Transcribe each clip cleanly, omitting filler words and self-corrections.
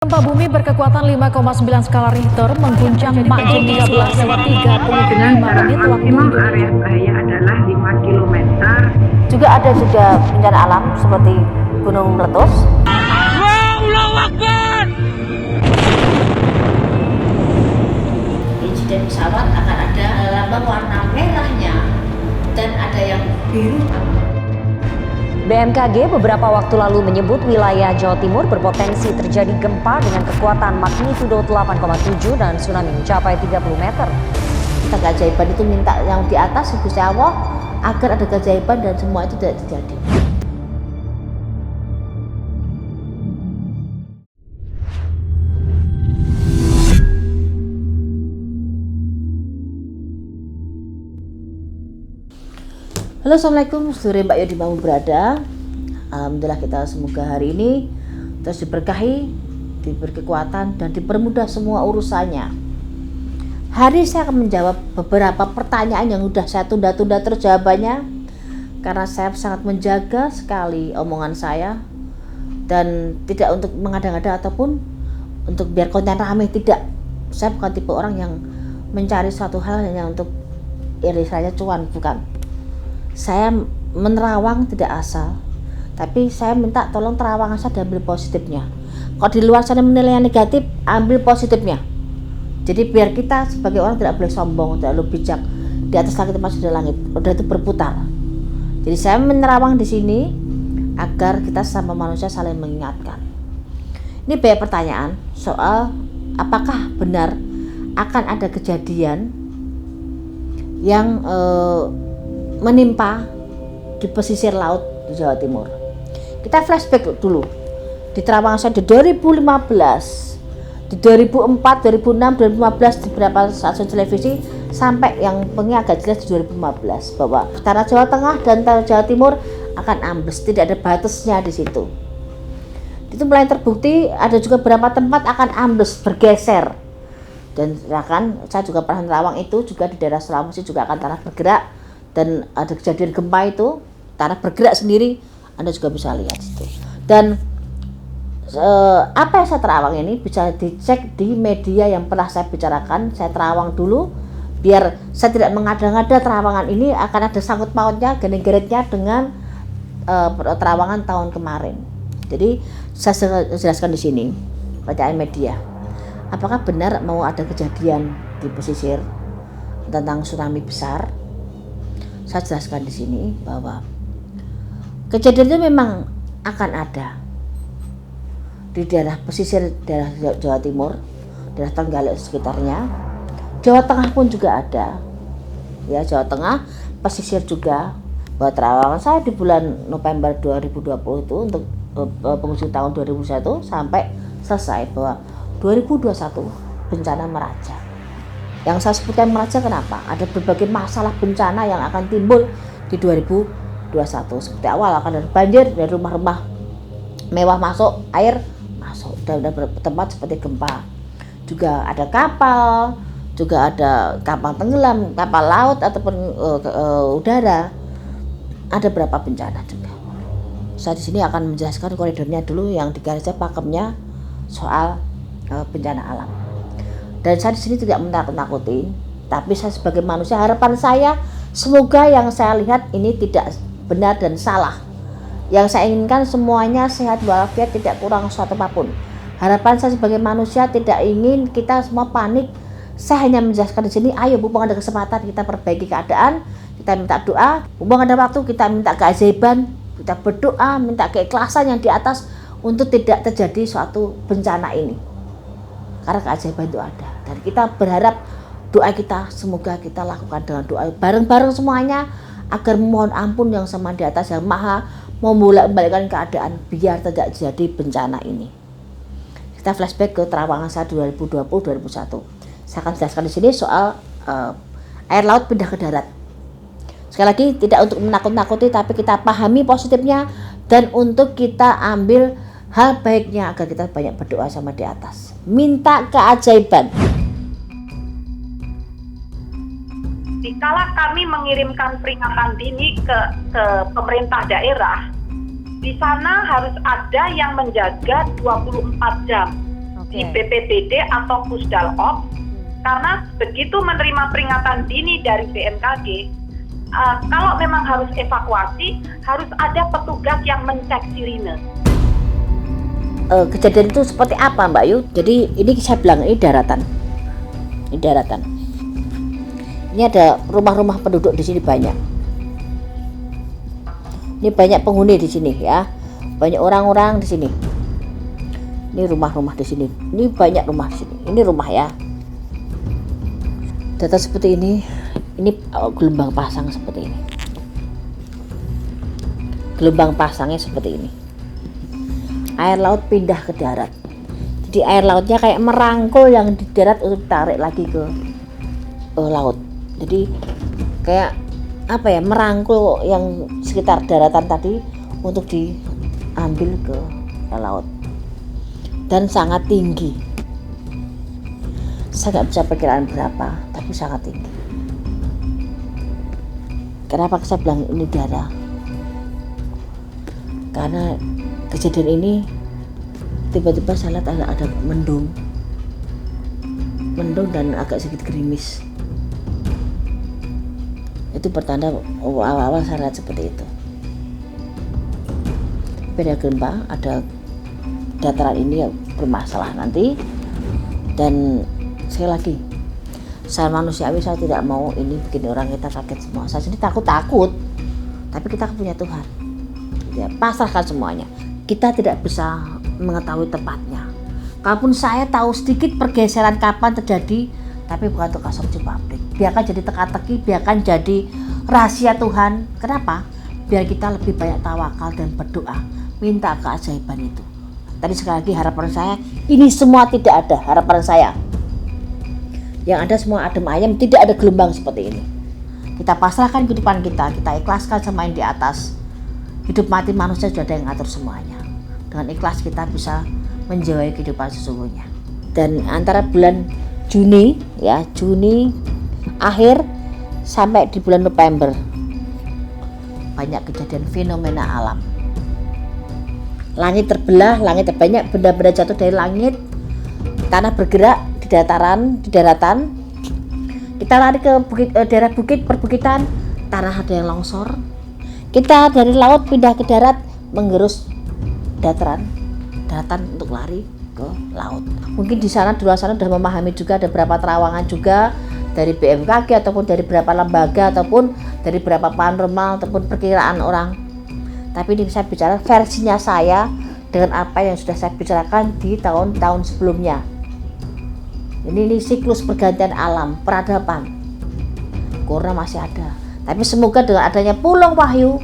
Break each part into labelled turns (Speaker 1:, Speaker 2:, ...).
Speaker 1: Gempa bumi berkekuatan 5,9 skala Richter mengguncang Makjum 13,3 pukul 5 menit waktu Indonesia.
Speaker 2: Area bahaya adalah 5 km.
Speaker 3: Juga ada bencana alam seperti gunung meletus.
Speaker 4: Allahu Akbar.
Speaker 5: Insiden pesawat akan ada lambang warna merahnya dan ada yang biru.
Speaker 3: BMKG beberapa waktu lalu menyebut wilayah Jawa Timur berpotensi terjadi gempa dengan kekuatan magnitudo 8,7 dan tsunami mencapai 30 meter.
Speaker 5: Kita keajaiban itu minta yang di atas Gusti Allah agar ada keajaiban dan semua itu tidak terjadi. Halo, assalamualaikum, saudara Mbak Yodi mau berada. Alhamdulillah kita semoga hari ini terus diberkahi, diberi kekuatan dan dipermudah semua urusannya. Hari saya akan menjawab beberapa pertanyaan yang sudah saya tunda-tunda terjawabannya karena saya sangat menjaga sekali omongan saya dan tidak untuk mengada-ngada ataupun untuk biar konten ramai, tidak. Saya bukan tipe orang yang mencari suatu hal hanya untuk irisannya cuan, bukan. Saya menerawang tidak asal, tapi saya minta tolong terawangan saya diambil positifnya. Kalau di luar sana menilai yang negatif, ambil positifnya. Jadi biar kita sebagai orang tidak boleh sombong, tidak boleh bijak. Di atas langit masih ada langit, udah itu berputar. Jadi saya menerawang di sini agar kita sama manusia saling mengingatkan. Ini banyak pertanyaan soal apakah benar akan ada kejadian yang menimpa di pesisir laut di Jawa Timur. Kita flashback dulu. Di terawangan saya di 2015, di 2004, 2006, 2015 di beberapa stasiun televisi sampai yang pengen agak jelas di 2015 bahwa tanah Jawa Tengah dan tanah Jawa Timur akan ambles, tidak ada batasnya di situ. Itu mulai terbukti ada juga beberapa tempat akan ambles, bergeser. Dan bahkan saya juga pernah nerawang itu juga di daerah Sulawesi juga akan tanah bergerak. Dan ada kejadian gempa itu tanah bergerak sendiri, Anda juga bisa lihat situ. Dan apa yang saya terawang ini bisa dicek di media yang pernah saya bicarakan. Saya terawang dulu biar saya tidak mengada-ngada terawangan ini akan ada sangkut pautnya, geni-geritnya dengan terawangan tahun kemarin. Jadi saya jelaskan di sini bacaan media. Apakah benar mau ada kejadian di pesisir tentang tsunami besar? Saya jelaskan di sini bahwa kejadian itu memang akan ada di daerah pesisir daerah Jawa Timur, daerah Trenggalek sekitarnya. Jawa Tengah pun juga ada, ya Jawa Tengah, pesisir juga. Bahwa terawangan saya di bulan November 2020 itu untuk penghujung tahun 2021 sampai selesai bahwa 2021 bencana meraja. Yang saya sebutkan meraja kenapa? Ada berbagai masalah bencana yang akan timbul di 2021. Seperti awal akan ada banjir, dari rumah-rumah mewah masuk, air masuk. Dan ada tempat seperti gempa. Juga ada kapal, juga ada kapal tenggelam, kapal laut ataupun udara. Ada berapa bencana juga. Saya di sini akan menjelaskan koridornya dulu yang di garisnya pakemnya soal bencana alam. Dan saya di sini tidak menakut-nakuti, tapi saya sebagai manusia harapan saya semoga yang saya lihat ini tidak benar dan salah. Yang saya inginkan semuanya sehat walafiat, tidak kurang suatu apapun. Harapan saya sebagai manusia tidak ingin kita semua panik. Saya hanya menjelaskan di sini, ayo mumpung ada kesempatan kita perbaiki keadaan, kita minta doa, mumpung ada waktu kita minta keajaiban, kita berdoa, minta keikhlasan yang di atas untuk tidak terjadi suatu bencana ini. Karena keajaiban itu ada dan kita berharap doa kita semoga kita lakukan dengan doa bareng-bareng semuanya agar mohon ampun yang sama di atas yang maha membolak-balikkan keadaan biar tidak jadi bencana ini. Kita flashback ke terawangan saya 2020-2021. Saya akan jelaskan di sini soal air laut pindah ke darat. Sekali lagi tidak untuk menakut-nakuti tapi kita pahami positifnya dan untuk kita ambil hal baiknya agar kita banyak berdoa sama di atas. Minta keajaiban.
Speaker 2: Dikala kami mengirimkan peringatan dini ke pemerintah daerah, di sana harus ada yang menjaga 24 jam. di BPBD atau Pusdalop, karena begitu menerima peringatan dini dari BMKG, kalau memang harus evakuasi, harus ada petugas yang mencek sirine.
Speaker 5: Kejadian itu seperti apa Mbak Yu? Jadi ini saya bilang ini daratan. Ini daratan. Ini ada rumah-rumah penduduk di sini banyak. Ini banyak penghuni di sini ya. Banyak orang-orang di sini. Ini rumah-rumah di sini. Ini banyak rumah di sini. Ini rumah ya. Data seperti ini gelombang pasang seperti ini. Gelombang pasangnya seperti ini. Air laut pindah ke darat. Jadi air lautnya kayak merangkul yang di darat untuk tarik lagi ke laut. Jadi kayak apa ya, merangkul yang sekitar daratan tadi untuk diambil ke laut. Dan sangat tinggi. Saya nggak bisa perkiraan berapa, tapi sangat tinggi. Kenapa saya bilang ini darah? Karena kejadian ini tiba-tiba saya lihat ada mendung dan agak sedikit gerimis. Itu pertanda awal-awal saya lihat seperti itu. Beda gempa, ada dataran ini yang bermasalah nanti. Dan sekali lagi, saya manusiawi, saya tidak mau ini bikin orang kita sakit semua. Saya sendiri takut, tapi kita punya Tuhan. Ya, pasrahkan semuanya. Kita tidak bisa mengetahui tepatnya. Kalaupun saya tahu sedikit pergeseran kapan terjadi, tapi bukan untuk asumsi publik. Biarkan jadi teka-teki, biarkan jadi rahasia Tuhan. Kenapa? Biar kita lebih banyak tawakal dan berdoa, minta keajaiban itu. Tadi sekali lagi harapan saya, ini semua tidak ada harapan saya. Yang ada semua adem ayem, tidak ada gelombang seperti ini. Kita pasrahkan kehidupan kita ikhlaskan sama yang di atas. Hidup mati manusia sudah ada yang ngatur semuanya. Dengan ikhlas kita bisa menjauhi kehidupan sesungguhnya. Dan antara bulan Juni akhir sampai di bulan November, banyak kejadian fenomena alam. Langit terbelah, banyak benda-benda jatuh dari langit, tanah bergerak di daratan. Kita lari ke daerah bukit, perbukitan, tanah ada yang longsor. Kita dari laut pindah ke darat, menggerus daratan untuk lari ke laut. Mungkin di luar sana sudah memahami juga, ada beberapa terawangan juga dari BMKG ataupun dari beberapa lembaga ataupun dari beberapa paranormal ataupun perkiraan orang. Tapi ini saya bicara versinya saya dengan apa yang sudah saya bicarakan di tahun-tahun sebelumnya. Ini siklus pergantian alam, peradaban. Corona masih ada. Tapi semoga dengan adanya Pulau Wahyu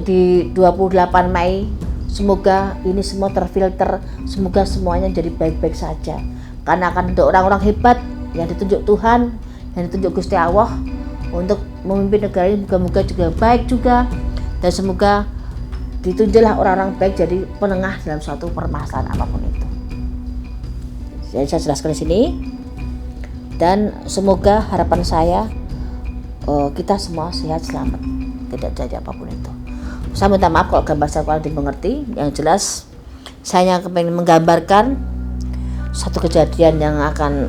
Speaker 5: di 28 Mei, semoga ini semua terfilter, semoga semuanya jadi baik-baik saja. Karena akan ada orang-orang hebat yang ditunjuk Tuhan, yang ditunjuk Gusti Allah untuk memimpin negara ini, moga-moga juga baik juga. Dan semoga ditunjuklah orang-orang baik jadi penengah dalam suatu permasalahan apapun itu. Jadi saya jelaskan di sini. Dan semoga harapan saya kita semua sehat selamat, tidak terjadi apapun itu. Saya minta maaf kalau gambar saya kurang dimengerti. Yang jelas saya ingin menggambarkan satu kejadian yang akan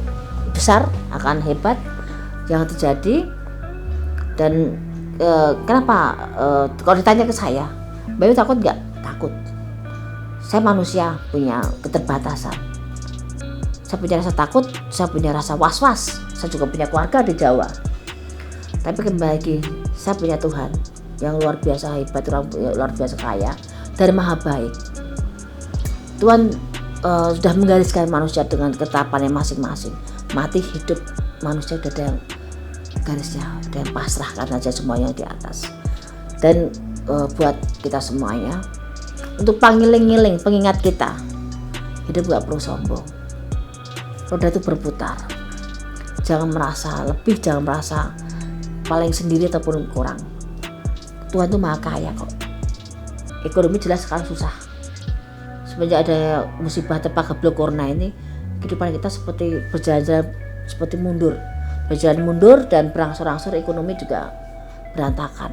Speaker 5: besar, akan hebat yang terjadi. Dan kenapa kalau ditanya ke saya, Bayu takut nggak? Takut. Saya manusia punya keterbatasan. Saya punya rasa takut, saya punya rasa was-was. Saya juga punya keluarga di Jawa. Tapi kembali lagi, saya punya Tuhan yang luar biasa hebat, luar biasa kaya, dan maha baik. Tuhan sudah menggariskan manusia dengan ketetapannya masing-masing. Mati hidup manusia sudah ada yang garisnya, ada yang pasrahkan aja semuanya di atas. Dan buat kita semuanya, untuk pangiling-ngiling pengingat kita, hidup gak perlu sombong. Roda itu berputar. Jangan merasa lebih, jangan merasa paling sendiri ataupun kurang. Tuhan itu maha kaya kok. Ekonomi jelas sekarang susah. Semenjak ada musibah tepak geblok corona ini, kehidupan kita seperti berjalan seperti mundur. Berjalan mundur dan berangsur-angsur ekonomi juga berantakan.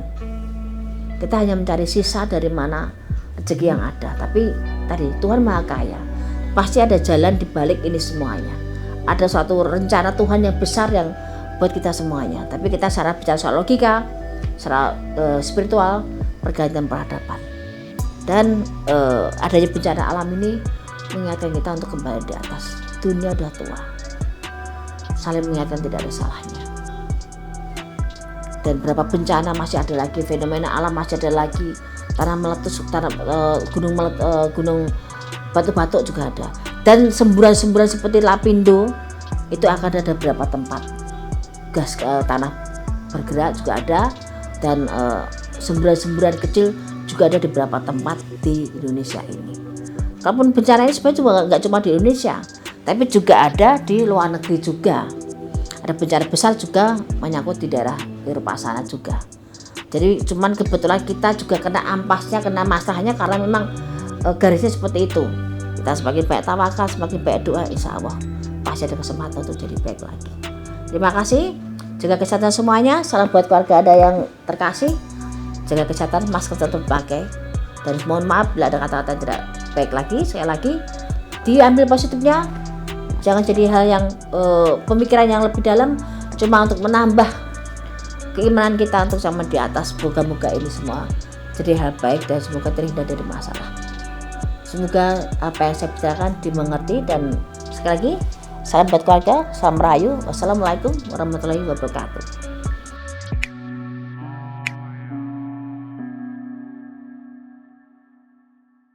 Speaker 5: Kita hanya mencari sisa dari mana rezeki yang ada. Tapi tadi Tuhan maha kaya. pasti ada jalan di balik ini semuanya. Ada suatu rencana Tuhan yang besar yang buat kita semuanya. Tapi kita secara bicara soal logika, secara spiritual, pergantian peradaban. Dan adanya bencana alam ini mengingatkan kita untuk kembali di atas. Dunia udah tua, saling mengingatkan tidak ada salahnya. Dan berapa bencana masih ada lagi, fenomena alam masih ada lagi, tanah meletus, gunung batu-batu juga ada. Dan semburan-semburan seperti Lapindo itu akan ada beberapa tempat. Gas tanah bergerak juga ada, dan semburan-semburan kecil juga ada di beberapa tempat di Indonesia ini. Kalaupun bencana ini sebenarnya juga nggak cuma di Indonesia, tapi juga ada di luar negeri juga. Ada bencana besar juga menyangkut di daerah Eropa sana juga. Jadi cuman kebetulan kita juga kena ampasnya, kena masalahnya karena memang garisnya seperti itu. Kita semakin banyak tawakal, semakin banyak doa, insya Allah pasti ada kesempatan untuk jadi baik lagi. Terima kasih. Jaga kesehatan semuanya. Salam buat keluarga Anda yang terkasih. Jaga kesehatan, masker tetap pakai. Dan mohon maaf bila ada kata-kata yang tidak baik lagi. Sekali lagi, diambil positifnya. Jangan jadi hal yang pemikiran yang lebih dalam, cuma untuk menambah keimanan kita untuk sama di atas. Moga-moga ini semua jadi hal baik dan semoga terhindar dari masalah. Semoga apa yang saya bicarakan dimengerti, dan sekali lagi salam buat keluarga, salam rahayu. Wassalamualaikum warahmatullahi wabarakatuh.